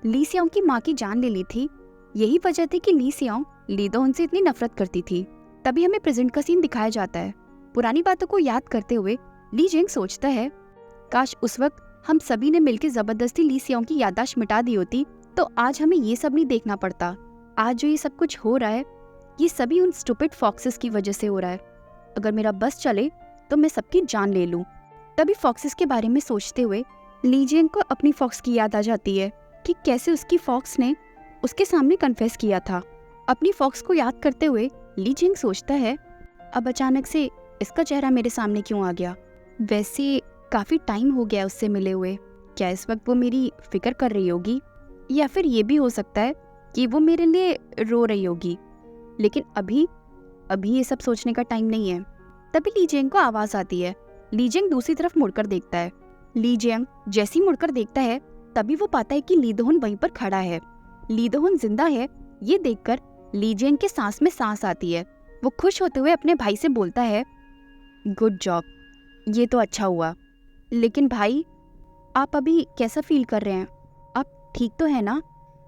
ली सियांग की माँ की जान ले ली थी। यही वजह थी कि ली सियांग ली दोहन से इतनी नफरत करती थी। तभी हमें प्रेजेंट का सीन दिखाया जाता है। पुरानी बातों को याद करते हुए ली जियांग सोचता है, काश उस वक्त हम सभी ने मिलकर जबरदस्ती ली सियांग की याददाश्त मिटा दी होती तो आज हमें ये सब नहीं देखना पड़ता। आज जो ये सब कुछ हो रहा है ये सभी उन स्टूपिड फॉक्सेस की वजह से हो रहा है। अगर मेरा बस चले तो मैं सबकी जान ले लूं। तभी फॉक्सेस के बारे में सोचते हुए ली जियांग को अपनी फॉक्स की याद आ जाती है कि कैसे उसकी फॉक्स ने उसके सामने कन्फेस किया था। अपनी फॉक्स को याद करते हुए ली जियांग सोचता है, अब अचानक से इसका चेहरा मेरे सामने क्यों आ गया। वैसे काफी टाइम हो गया उससे मिले हुए, क्या इस वक्त वो मेरी फिक्र कर रही होगी या फिर ये भी हो सकता है कि वो मेरे लिए रो रही होगी। लेकिन अभी ये सब सोचने का टाइम नहीं है। तभी ली जियांग को आवाज आती है। ली जियांग दूसरी तरफ मुड़कर देखता है। ली जियांग जैसे ही मुड़कर देखता है तभी वो पाता है कि ली दोहन वहीं पर खड़ा है। ली दोहन जिंदा है। ये देखकर ली जियांग के सांस में सांस आती है। वो खुश होते हुए अपने भाई से बोलता है, गुड जॉब, ये तो अच्छा हुआ। लेकिन भाई, आप अभी कैसा फील कर रहे हैं? आप ठीक तो है ना?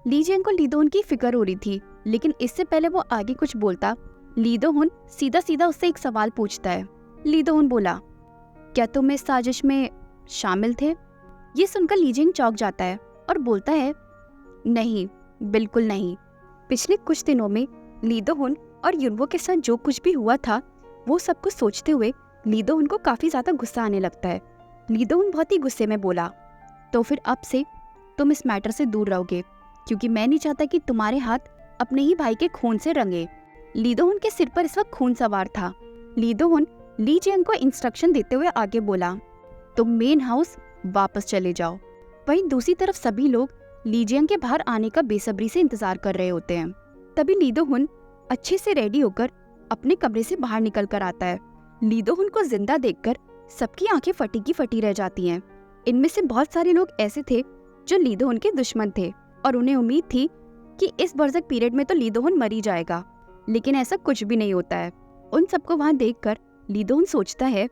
ली जियांग को ली दोहन की फिक्र हो रही थी, लेकिन इससे पहले वो आगे कुछ बोलता, ली दोहन सीधा सीधा उससे एक सवाल पूछता है। ली दोहन बोला, क्या तुम इस साजिश में शामिल थे? ये सुनकर ली जियांग चौंक जाता है और बोलता है, नहीं, बिल्कुल नहीं। पिछले कुछ दिनों में ली दोहन और युनवो के साथ जो कुछ भी हुआ था वो सब कुछ सोचते हुए ली दोहन को काफी ज्यादा गुस्सा आने लगता है। ली दोहन बहुत ही गुस्से में बोला, तो फिर अब से तुम इस मैटर से दूर रहोगे, क्योंकि मैं नहीं चाहता कि तुम्हारे हाथ अपने ही भाई के खून से रंगे। ली दोहन के सिर पर इस वक्त खून सवार था। ली दोहन ली जियांग को इंस्ट्रक्शन देते हुए आगे बोला, तुम मेन हाउस वापस चले जाओ। वहीं दूसरी तरफ सभी लोग ली जियांग के बाहर आने का बेसब्री से इंतजार कर रहे होते हैं। तभी ली दोहन अच्छे से रेडी होकर अपने कमरे से बाहर निकल कर आता है। ली दोहन को जिंदा देखकर सबकी आंखें फटी की फटी रह जाती हैं। इनमें से बहुत सारे लोग ऐसे थे जो ली दोहन के दुश्मन थे और उन्हें उम्मीद थी कि इस बरसक पीरियड में तो ली दोहन मर ही जाएगा, लेकिन ऐसा कुछ भी नहीं होता है। उन सबको वहां देखकर ली दोहन सोचता है,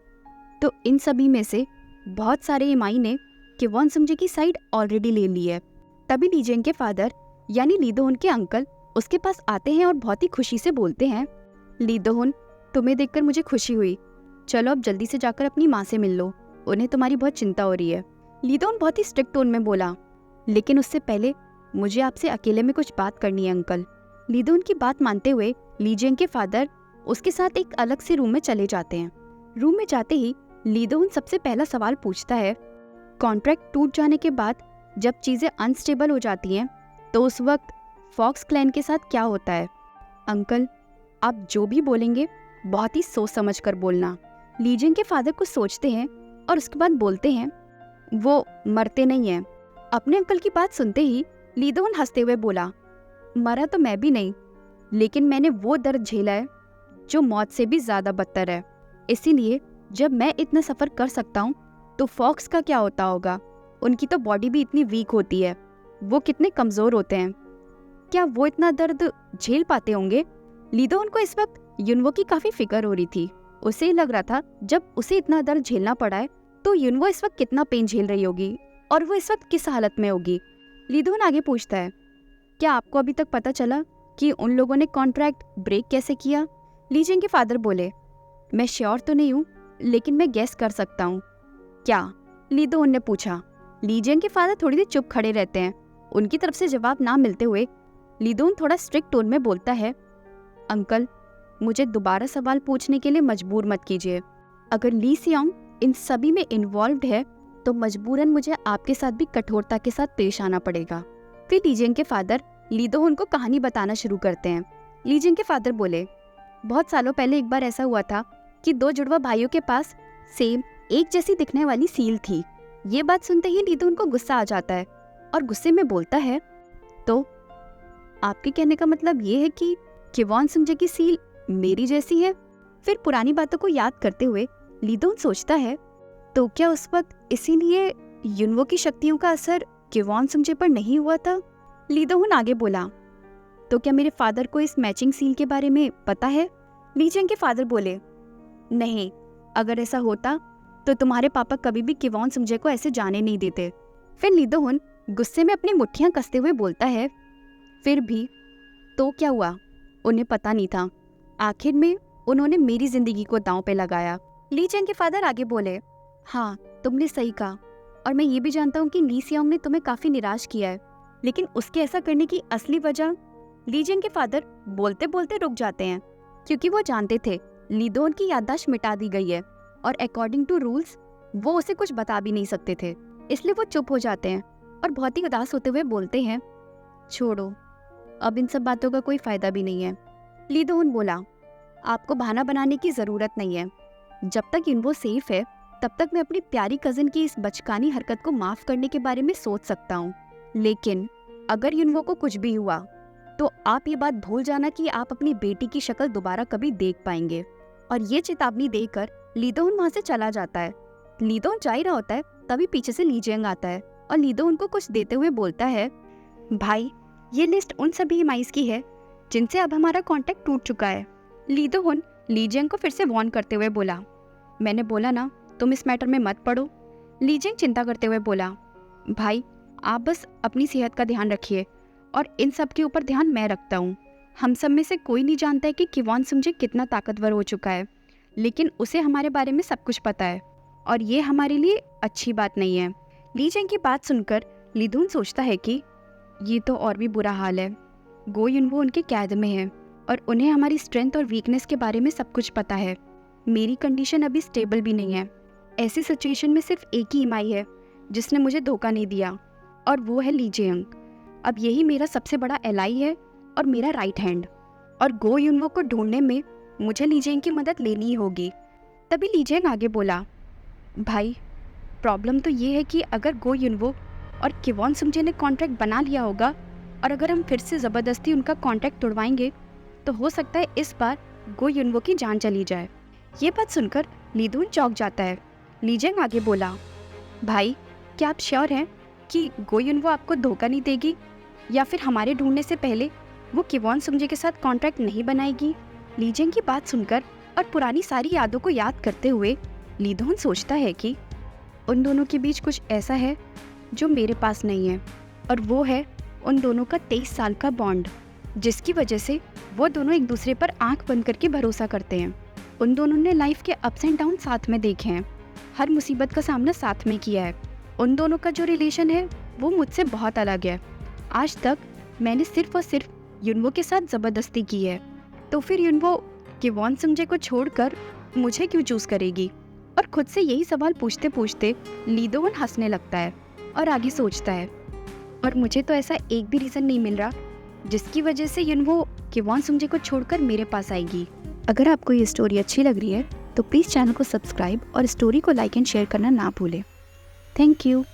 तो इन सभी में से बहुत सारे इमाई ने किवॉन सुंगजे की साइड ऑलरेडी ले ली है। तभी ली जियांग के फादर यानी ली दोहन के अंकल उसके पास आते हैं और बहुत ही खुशी से बोलते हैं, ली दोहन, तुम्हें देखकर मुझे खुशी हुई। चलो अब जल्दी से जाकर अपनी माँ से मिल लो, उन्हें तुम्हारी बहुत चिंता हो रही है। ली दोहन बहुत ही स्ट्रिक्ट टोन में बोला, लेकिन उससे पहले मुझे आपसे अकेले में कुछ बात करनी है अंकल। ली दोहन की बात मानते हुए ली जियांग के फादर उसके साथ एक अलग से रूम में चले जाते हैं। रूम में जाते ही ली दोहन सबसे पहला सवाल पूछता है, कॉन्ट्रैक्ट टूट जाने के बाद जब चीजें अनस्टेबल हो जाती हैं तो उस वक्त फॉक्स क्लैन के साथ क्या होता है? अंकल, आप जो भी बोलेंगे बहुत ही सोच समझ कर बोलना। ली जियांग के फादर कुछ सोचते हैं और उसके बाद बोलते हैं, वो मरते नहीं हैं। अपने अंकल की बात सुनते ही ली दोहन हंसते हुए बोला, मरा तो मैं भी नहीं, लेकिन मैंने वो दर्द झेला है जो मौत से भी ज्यादा बदतर है। इसीलिए जब मैं इतना सफर कर सकता हूँ तो फॉक्स का क्या होता होगा? उनकी तो बॉडी भी इतनी वीक होती है, वो कितने कमजोर होते हैं, क्या वो इतना दर्द झेल पाते होंगे? ली दोहन को इस वक्त युनवो की काफी फिक्र हो रही थी। उसे ही लग रहा था जब उसे इतना दर्द झेलना पड़ा है तो युनवो इस वक्त कितना पेन झेल रही होगी और वो इस वक्त किस हालत में होगी। ली दोहन आगे पूछता है, क्या आपको अभी तक पता चला कि उन लोगों ने कॉन्ट्रैक्ट ब्रेक कैसे किया? ली जियांग के फादर बोले, मैं श्योर तो नहीं हूँ, लेकिन मैं गेस कर सकता हूँ। क्या? ली दोहन ने पूछा। ली जियांग के फादर थोड़ी देर चुप खड़े रहते हैं। उनकी तरफ से जवाब ना मिलते हुए ली दोहन थोड़ा स्ट्रिक्ट टोन में बोलता है, अंकल, मुझे दोबारा सवाल पूछने के लिए मजबूर मत कीजिए। अगर ली सियांग इन सभी में इन्वॉल्व्ड है तो मजबूरन मुझे आपके साथ भी कठोरता के साथ पेश आना पड़ेगा। फिर ली जियांग के फादर ली दोहन को कहानी बताना शुरू करते हैं। ली जियांग के फादर बोले, बहुत सालों पहले एक बार ऐसा हुआ था कि दो जुड़वा भाइयों के पास सेम एक जैसी दिखने वाली सील थी। ये बात सुनते ही ली दोहन को गुस्सा आ जाता है और गुस्से में बोलता है, तो आपके कहने का मतलब ये है कि किवॉन सुंगजे की सील मेरी जैसी है? फिर पुरानी बातों को याद करते हुए ली दोहन सोचता है, तो क्या उस वक्त इसीलिए युनवो की शक्तियों का असर किवॉन सुंगजे पर नहीं हुआ था? ली दोहन आगे बोला, तो क्या मेरे फादर को इस मैचिंग सील के बारे में पता है? ली जियांग के फादर बोले, नहीं, अगर ऐसा होता तो तुम्हारे पापा कभी भी किवॉन सुंगजे को ऐसे जाने नहीं देते। फिर ली दोहन गुस्से में अपनी मुट्ठियां कसते हुए बोलता है, फिर भी तो क्या हुआ? उन्हें पता नहीं था। आखिर में उन्होंने मेरी जिंदगी को दांव पे लगाया। ली जेंग के फादर आगे बोले, हाँ तुमने सही कहा, और मैं ये भी जानता हूँ कि ली सियांग ने तुम्हें काफी निराश किया है, लेकिन उसके ऐसा करने की असली वजह। ली जेंग के फादर बोलते बोलते रुक जाते हैं, क्योंकि वो जानते थे ली दोन की याददाश्त मिटा दी गई है और अकॉर्डिंग टू रूल्स वो उसे कुछ बता भी नहीं सकते थे। इसलिए वो चुप हो जाते हैं और बहुत ही उदास होते हुए बोलते हैं, छोड़ो, अब इन सब बातों का कोई फायदा भी नहीं है। ली दोन बोला, आपको बहाना बनाने की जरूरत नहीं है। जब तक युनवो सेफ है तब तक मैं अपनी प्यारी कजिन की इस बचकानी हरकत को माफ करने के बारे में सोच सकता हूँ, लेकिन अगर युनवो को कुछ भी हुआ तो आप ये बात भूल जाना कि आप अपनी बेटी की शक्ल दोबारा कभी देख पाएंगे। और ये चेतावनी देकर लीदोन वहाँ से चला जाता है। लीदोन जा ही रहा होता है, तभी पीछे से ली जेंग आता है और लीदोन उनको कुछ देते हुए बोलता है, भाई ये लिस्ट उन सभी इमाइस की है जिनसे अब हमारा कांटेक्ट टूट चुका है। लीदोन ली जेंग को फिर से वार्न करते हुए बोला, मैंने बोला ना तुम इस मैटर में मत पड़ो। ली जेंग चिंता करते हुए बोला, भाई आप बस अपनी सेहत का ध्यान रखिए और इन सब के ऊपर ध्यान मैं रखता हूँ। हम सब में से कोई नहीं जानता है कि किवॉन सुंजे कितना ताकतवर हो चुका है, लेकिन उसे हमारे बारे में सब कुछ पता है और ये हमारे लिए अच्छी बात नहीं है। ली जेंग की बात सुनकर लीदून सोचता है कि ये तो और भी बुरा हाल है। गो युनवो उनके कैद में है और उन्हें हमारी स्ट्रेंथ और वीकनेस के बारे में सब कुछ पता है। मेरी कंडीशन अभी स्टेबल भी नहीं है। ऐसी सिचुएशन में सिर्फ एक ही इमाई है जिसने मुझे धोखा नहीं दिया, और वो है ली जेंग। अब यही मेरा सबसे बड़ा एलाई है और मेरा राइट हैंड, और गो युनवो को ढूंढने में मुझे ली जेंग की मदद लेनी ही होगी। तभी ली जेंग आगे बोला, भाई प्रॉब्लम तो ये है कि अगर गो युनवो और किवॉन सुंजे ने कॉन्ट्रैक्ट बना लिया होगा और अगर हम फिर से ज़बरदस्ती उनका कॉन्ट्रैक्ट तोड़वाएंगे तो हो सकता है इस बार गो युनवो की जान चली जाए। ये बात सुनकर लीदून चौंक जाता है। ली जेंग आगे बोला, भाई क्या आप श्योर हैं कि गो युनवो आपको धोखा नहीं देगी, या फिर हमारे ढूंढने से पहले वो किवॉन सुंजे के साथ कॉन्ट्रैक्ट नहीं बनाएगी? ली जेंग की बात सुनकर और पुरानी सारी यादों को याद करते हुए लीदून सोचता है कि उन दोनों के बीच कुछ ऐसा है जो मेरे पास नहीं है, और वो है उन दोनों का 23 साल का बॉन्ड, जिसकी वजह से वो दोनों एक दूसरे पर आंख बंद करके भरोसा करते हैं। उन दोनों ने लाइफ के अप्स एंड डाउन साथ में देखे हैं, हर मुसीबत का सामना साथ में किया है। उन दोनों का जो रिलेशन है वो मुझसे बहुत अलग है। आज तक मैंने सिर्फ और सिर्फ युनवो के साथ ज़बरदस्ती की है, तो फिर युनवो किवॉन सुंजे को छोड़कर मुझे क्यों चूज़ करेगी? और खुद से यही सवाल पूछते पूछते लीदोन हंसने लगता है और आगे सोचता है, और मुझे तो ऐसा एक भी रीज़न नहीं मिल रहा जिसकी वजह से युनवो किवॉन सुंजे को छोड़कर मेरे पास आएगी। अगर आपको ये स्टोरी अच्छी लग रही है तो प्लीज़ चैनल को सब्सक्राइब और स्टोरी को लाइक एंड शेयर करना ना भूलें। Thank you.